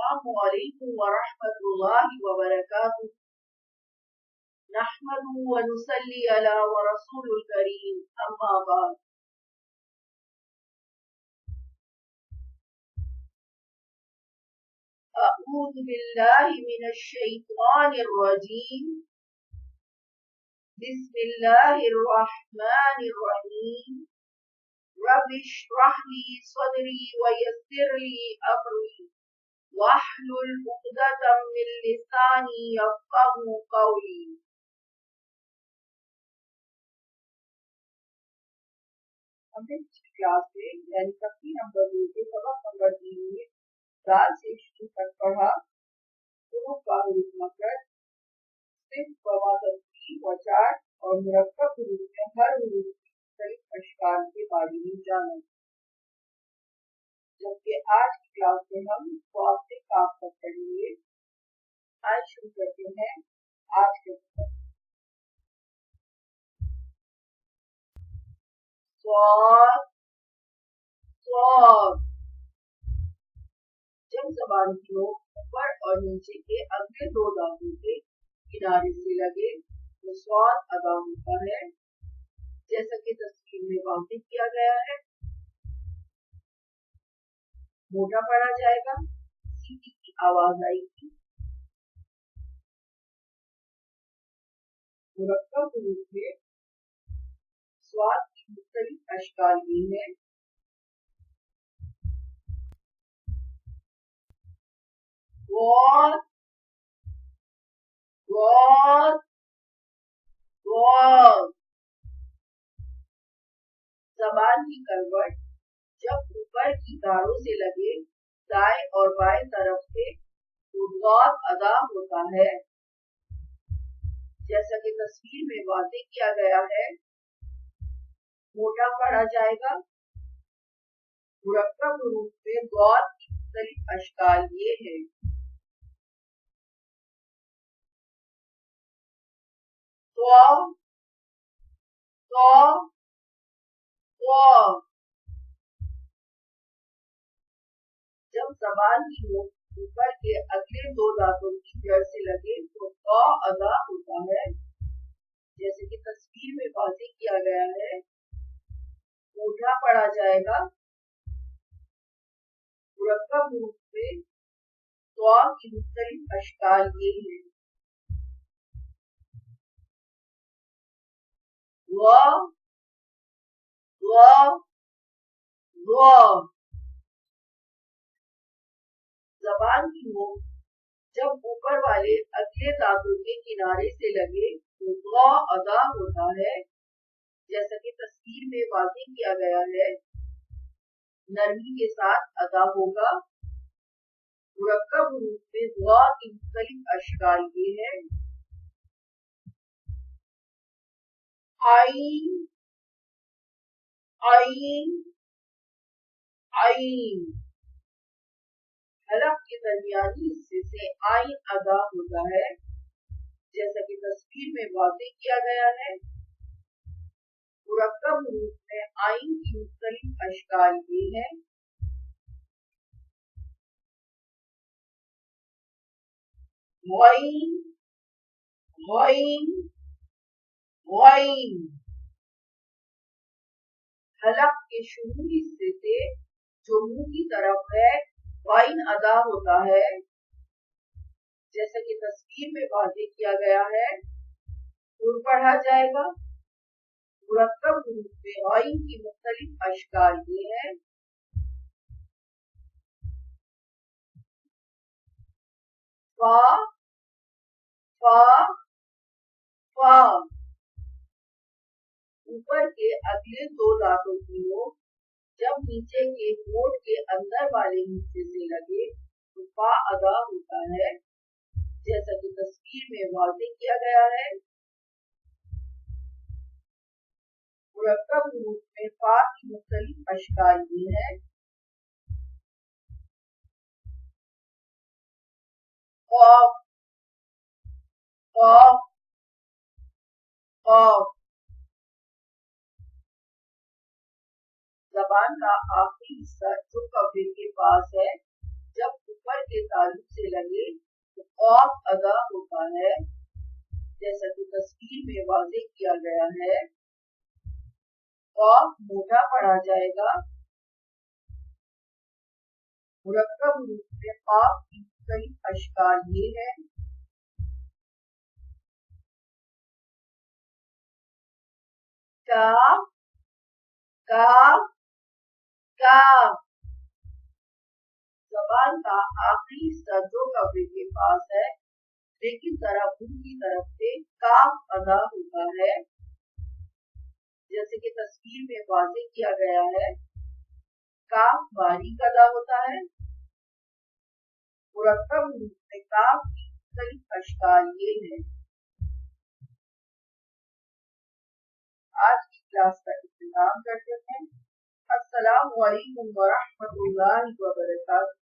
السلام علیکم ورحمۃ اللہ وبرکاتہ نحمده ونصلي على ورسول الكريم اما بعد اعوذ باللہ من الشیطان الرجیم بسم اللہ الرحمن الرحیم رب اشرح لي صدری ویسر لي امری واحلل عقدۃ من لسانی یفقهوا قولی. ہم نے پچھلی کلاس میں یعنی تختی نمبر 2 کے سبق نمبر 3 میں دال سے شروع تک پڑھا. حروف کا حروف مخرج، صرف وچاٹ اور مرکب حروف میں ہر حروف کی مختلف اشکال کے بارے میں جانا. جبکہ آج کی کلاس میں ہم واو سے کاف تک پڑھیں گے. آج شروع کرتے ہیں آج کے سبق. صاد صاد. جب زبان کی نوک اوپر اور نیچے کے اگلے دو دانتوں کے کنارے سے لگے تو صاد ادا ہوتا ہے، جیسا کہ تصویر میں واضح کیا گیا ہے. موٹا پڑا جائے گا، سیٹی کی آواز آئے گی. مرکب حروف میں صاد کی مختلف اشکال بھی ہیں. غور غور غور. زبان کی کروٹ جب اوپر کی داڑوں سے لگے دائیں اور بائیں طرف سے تو غور ادا ہوتا ہے، جیسا کہ تصویر میں واضح کیا گیا ہے. موٹا پڑا جائے گا. مرکب حروف میں غور کی مختلف اشکال یہ ہے. جب زبان کی نوک اوپر کے اگلے دو دانتوں کی جڑ سے لگے تو قا ادا ہوتا ہے، جیسے کہ تصویر میں واضح کیا گیا ہے. موٹا پڑا جائے گا. مرکب حروف میں قا کی مختلف اشکال یہ ہیں. زبان کی نوک جب اوپر والے اگلے دانتوں کے کنارے سے لگے تو غا ادا ہوتا ہے، جیسا کہ تصویر میں واضح کیا گیا ہے. نرمی کے ساتھ ادا ہوگا. مرکب حروف میں غا کی مختلف اشکال یہ ہے. عین عین عین. حلق کے درمیانی حصے سے عین ادا ہوتا ہے، جیسا کہ تصویر میں واضح کیا گیا ہے. مرکب حروف میں عین کی مختلف اشکال یہ ہیں. غین غین غین. حلق کے شروعی حصے سے جو منہ کی طرف ہے غین ادا ہوتا ہے، جیسا کہ تصویر میں واضح کیا گیا ہے. اور پڑھا جائے گا. مرکب حروف میں غین کی مختلف اشکال یہ ہیں. فا فا فا. اوپر کے اگلے دو دانتوں کی نوک جب نیچے کے ہونٹ کے اندر والے حصے سے لگے تو فا ادا ہوتا ہے، جیسا کہ تصویر میں واضح کیا گیا ہے. مرکب حروف میں فا کی مختلف اشکال یہ ہیں. قاف قاف قاف. زبان کا آخری حصہ جو کفے کے پاس ہے جب اوپر کے تالو ہوتا ہے جیسا کہ تصویر میں واضح کیا گیا ہے. قاف موٹا پڑھا جائے گا. مرکب حروف میں قاف کی کئی اشکال یہ ہے: کاف کاف کاف. زبان کا آخری حصہ دو کپڑے کے پاس ہے لیکن ذرا منہ کی طرف سے کاف ادا ہوتا ہے جیسے کہ تصویر میں واضح کیا گیا ہے. کاف باریک ادا ہوتا ہے. مرکب حروف میں کاف کی کئی اشکال یہ ہیں. آج کی کلاس کا اختتام کرتے ہیں. السلام علیکم ورحمۃ اللہ وبرکاتہ.